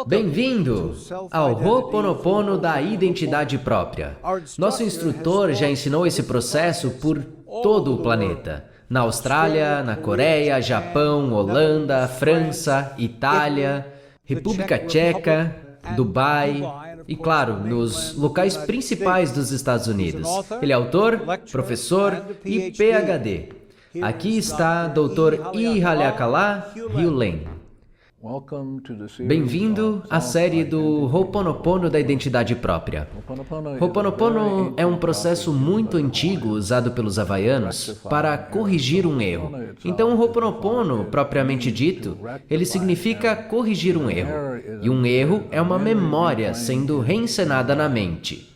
Bem-vindo ao Ho'oponopono da identidade própria. Nosso instrutor já ensinou esse processo por todo o planeta. Na Austrália, na Coreia, Japão, Holanda, França, Itália, República Tcheca, Dubai e, claro, nos locais principais dos Estados Unidos. Ele é autor, professor e PhD. Aqui está Dr. Ihalakala Hyulen. Bem-vindo à série do Ho'oponopono da identidade própria. Ho'oponopono é um processo muito antigo usado pelos havaianos para corrigir um erro. Então, o Ho'oponopono, propriamente dito, ele significa corrigir um erro. E um erro é uma memória sendo reencenada na mente.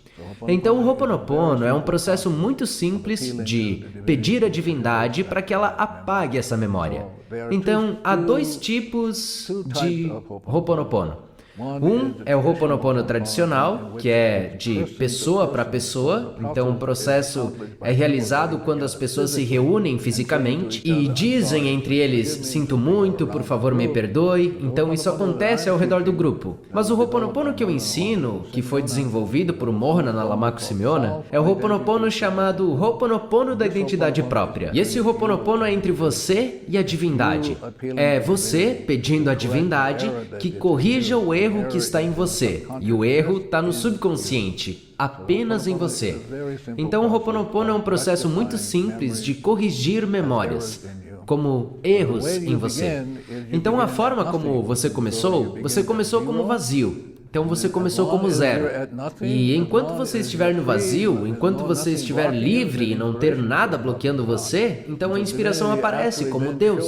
Então, o Ho'oponopono é um processo muito simples de pedir à divindade para que ela apague essa memória. Então, há dois tipos de Ho'oponopono. Um é o Ho'oponopono tradicional, que é de pessoa para pessoa. Então, o processo é realizado quando as pessoas se reúnem fisicamente e dizem entre eles, sinto muito, por favor me perdoe. Então, isso acontece ao redor do grupo. Mas o Ho'oponopono que eu ensino, que foi desenvolvido por Morna Nalamaku Simeona, é o Ho'oponopono chamado Ho'oponopono da identidade própria. E esse Ho'oponopono é entre você e a divindade. É você pedindo à divindade que corrija o erro que está em você, e o erro está no subconsciente, apenas em você. Então, o Ho'oponopono é um processo muito simples de corrigir memórias, como erros em você. Então, a forma como você começou como vazio. Então, você começou como zero. E enquanto você estiver no vazio, enquanto você estiver livre e não ter nada bloqueando você, então a inspiração aparece como Deus.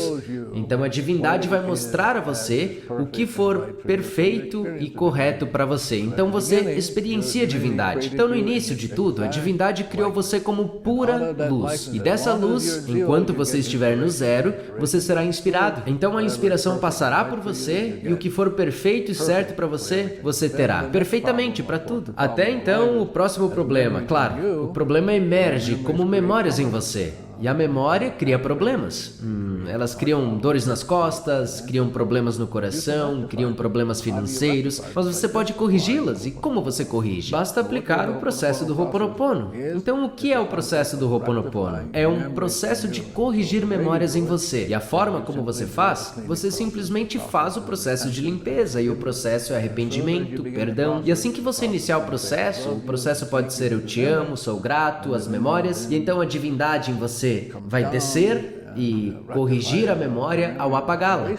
Então, a divindade vai mostrar a você o que for perfeito e correto para você. Então, você experiencia a divindade. Então, no início de tudo, a divindade criou você como pura luz. E dessa luz, enquanto você estiver no zero, você será inspirado. Então, a inspiração passará por você e o que for perfeito e certo para você, você terá perfeitamente para tudo. Até então, o próximo problema, claro, o problema emerge como memórias em você. E a memória cria problemas. Elas criam dores nas costas, criam problemas no coração, criam problemas financeiros, mas você pode corrigi-las. E como você corrige? Basta aplicar o processo do Ho'oponopono. Então, o que é o processo do Ho'oponopono? É um processo de corrigir memórias em você. E a forma como você faz? Você simplesmente faz o processo de limpeza, e o processo é arrependimento, perdão. E assim que você iniciar o processo pode ser eu te amo, sou grato, as memórias, e então a divindade em você vai descer e corrigir a memória ao apagá-la.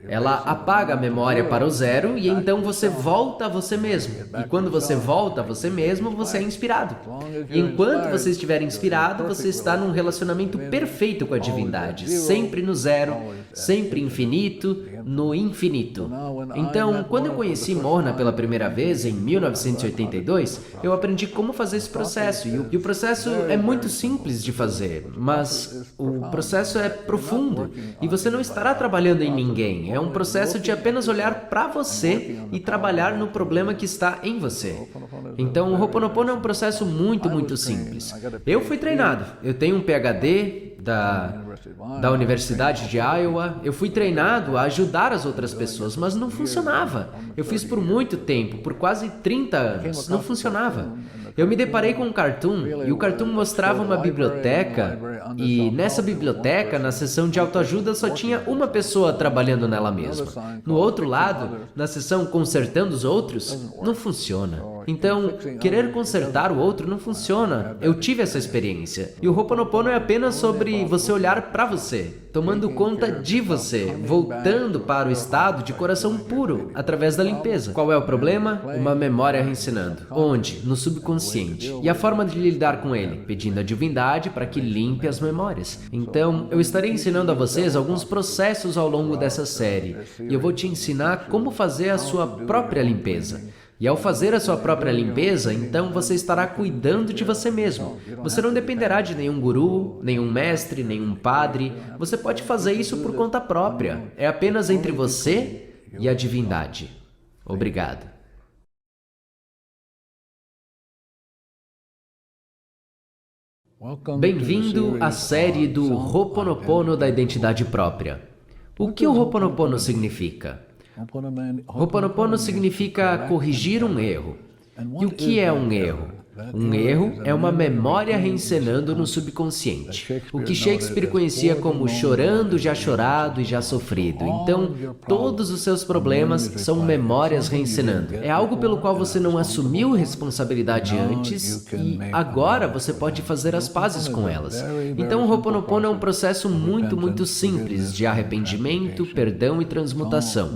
Ela apaga a memória para o zero e então você volta a você mesmo. E quando você volta a você mesmo, você é inspirado. E enquanto você estiver inspirado, você está num relacionamento perfeito com a divindade. Sempre no zero, sempre infinito, no infinito. Então, quando eu conheci Morna pela primeira vez, em 1982, eu aprendi como fazer esse processo. E o processo é muito simples de fazer, mas o processo é profundo. E você não estará trabalhando em ninguém. É um processo de apenas olhar para você e trabalhar no problema que está em você. Então, o Ho'oponopono é um processo muito simples. Eu fui treinado. Eu tenho um PhD da Universidade de Iowa. Eu fui treinado a ajudar as outras pessoas, mas não funcionava. Eu fiz por muito tempo, por quase 30 anos. Não funcionava. Eu me deparei com um cartoon, e o cartoon mostrava uma biblioteca, e nessa biblioteca, na seção de autoajuda, só tinha uma pessoa trabalhando nela mesma. No outro lado, na seção consertando os outros, não funciona. Então, querer consertar o outro não funciona. Eu tive essa experiência. E o Ho'oponopono é apenas sobre você olhar para você, tomando conta de você, voltando para o estado de coração puro, através da limpeza. Qual é o problema? Uma memória reensinando. Onde? No subconsciente. E a forma de lidar com ele? Pedindo à divindade para que limpe as memórias. Então, eu estarei ensinando a vocês alguns processos ao longo dessa série. E eu vou te ensinar como fazer a sua própria limpeza. E ao fazer a sua própria limpeza, então você estará cuidando de você mesmo. Você não dependerá de nenhum guru, nenhum mestre, nenhum padre. Você pode fazer isso por conta própria. É apenas entre você e a divindade. Obrigado. Bem-vindo à série do Ho'oponopono da identidade própria. O que o Ho'oponopono significa? Ho'oponopono significa corrigir um erro. E o que é um erro? Um erro é uma memória reencenando no subconsciente, o que Shakespeare conhecia como chorando já chorado e já sofrido. Então, todos os seus problemas são memórias reencenando. É algo pelo qual você não assumiu responsabilidade antes e agora você pode fazer as pazes com elas. Então, o Ho'oponopono é um processo muito simples de arrependimento, perdão e transmutação.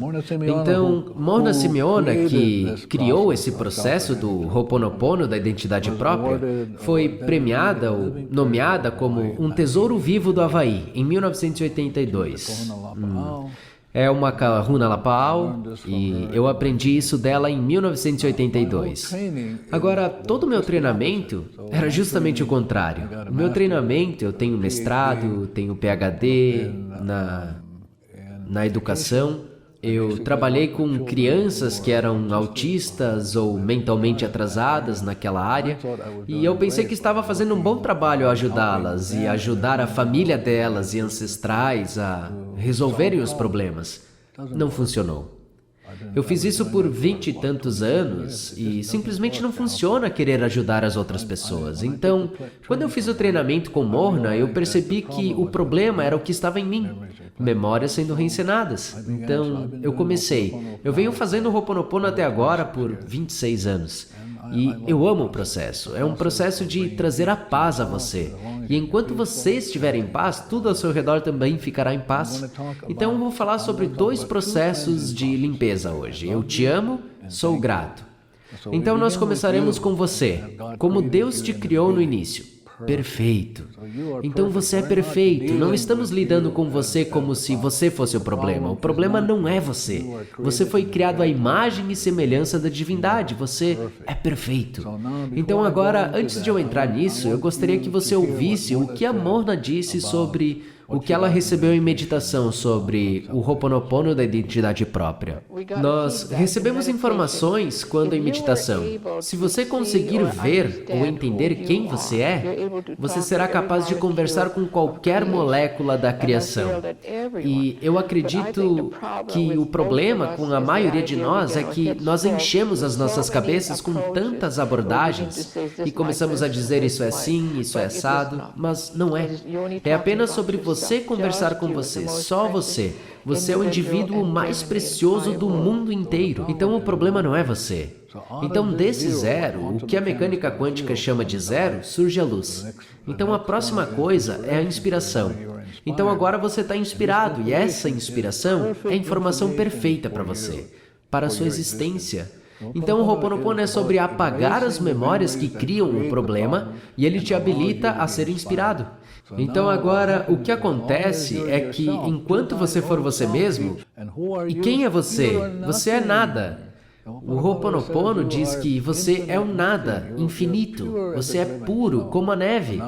Então, Mona Simeona, que criou esse processo do Ho'oponopono, da identidade própria, foi premiada ou nomeada como um tesouro vivo do Havaí em 1982. É uma Kahuna Lapa'au e eu aprendi isso dela em 1982. Agora, todo o meu treinamento era justamente o contrário. O meu treinamento, eu tenho mestrado, tenho PhD na educação. Eu trabalhei com crianças que eram autistas ou mentalmente atrasadas naquela área e eu pensei que estava fazendo um bom trabalho a ajudá-las e ajudar a família delas e ancestrais a resolverem os problemas. Não funcionou. Eu fiz isso por 20 e tantos anos e simplesmente não funciona querer ajudar as outras pessoas. Então, quando eu fiz o treinamento com Morna, eu percebi que o problema era o que estava em mim. Memórias sendo reencenadas. Então, eu comecei. Eu venho fazendo o Ho'oponopono até agora por 26 anos. E eu amo o processo. É um processo de trazer a paz a você. E enquanto você estiver em paz, tudo ao seu redor também ficará em paz. Então eu vou falar sobre 2 processos de limpeza hoje. Eu te amo, sou grato. Então nós começaremos com você. Como Deus te criou no início. Perfeito. Então você é perfeito. Não estamos lidando com você como se você fosse o problema. O problema não é você. Você foi criado à imagem e semelhança da divindade. Você é perfeito. Então agora, antes de eu entrar nisso, eu gostaria que você ouvisse o que a Morna disse sobre o que ela recebeu em meditação sobre o Ho'oponopono da identidade própria. Nós recebemos informações quando em meditação. Se você conseguir ver ou entender quem você é, você será capaz de conversar com qualquer molécula da criação. E eu acredito que o problema com a maioria de nós é que nós enchemos as nossas cabeças com tantas abordagens e começamos a dizer isso é assim, isso é assado, mas não é. É apenas sobre você conversar com você, só você. Você é o indivíduo mais precioso do mundo inteiro. Então o problema não é você. Então desse zero, o que a mecânica quântica chama de zero, surge a luz. Então a próxima coisa é a inspiração. Então agora você está inspirado e essa inspiração é a informação perfeita para você, para a sua existência. Então o Ho'oponopono é sobre apagar as memórias que criam o problema e ele te habilita a ser inspirado. Então agora, o que acontece é que enquanto você for você mesmo, e quem é você? Você é nada. O Ho'oponopono diz que você é um nada, infinito. Você é puro, como a neve.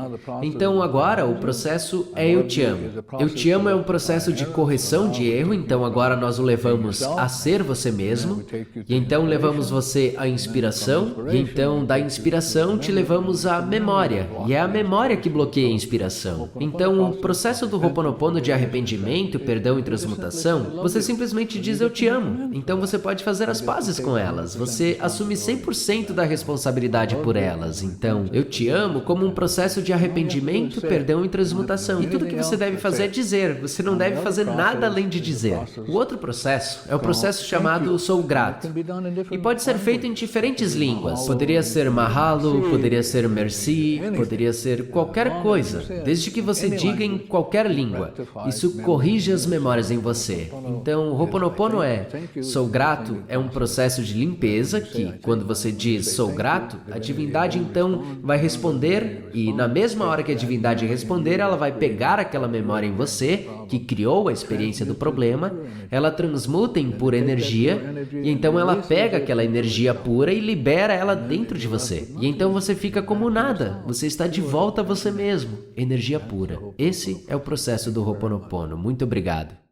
Então agora o processo é eu te amo. Eu te amo é um processo de correção de erro, então agora nós o levamos a ser você mesmo. E então levamos você à inspiração. E então da inspiração te levamos à memória. E é a memória que bloqueia a inspiração. Então o processo do Ho'oponopono de arrependimento, perdão e transmutação, você simplesmente diz eu te amo. Então você pode fazer as pazes com elas. Você assume 100% da responsabilidade por elas. Então, eu te amo como um processo de arrependimento, perdão e transmutação. E tudo que você deve fazer é dizer. Você não deve fazer nada além de dizer. O outro processo é o processo chamado sou grato. E pode ser feito em diferentes línguas. Poderia ser mahalo, poderia ser merci, poderia ser qualquer coisa, desde que você diga em qualquer língua. Isso corrige as memórias em você. Então, o Ho'oponopono é sou grato, é um processo de limpeza que, quando você diz sou grato, a divindade então vai responder e na mesma hora que a divindade responder, ela vai pegar aquela memória em você, que criou a experiência do problema, ela transmuta em pura energia e então ela pega aquela energia pura e libera ela dentro de você. E então você fica como nada, você está de volta a você mesmo, energia pura. Esse é o processo do Ho'oponopono. Muito obrigado.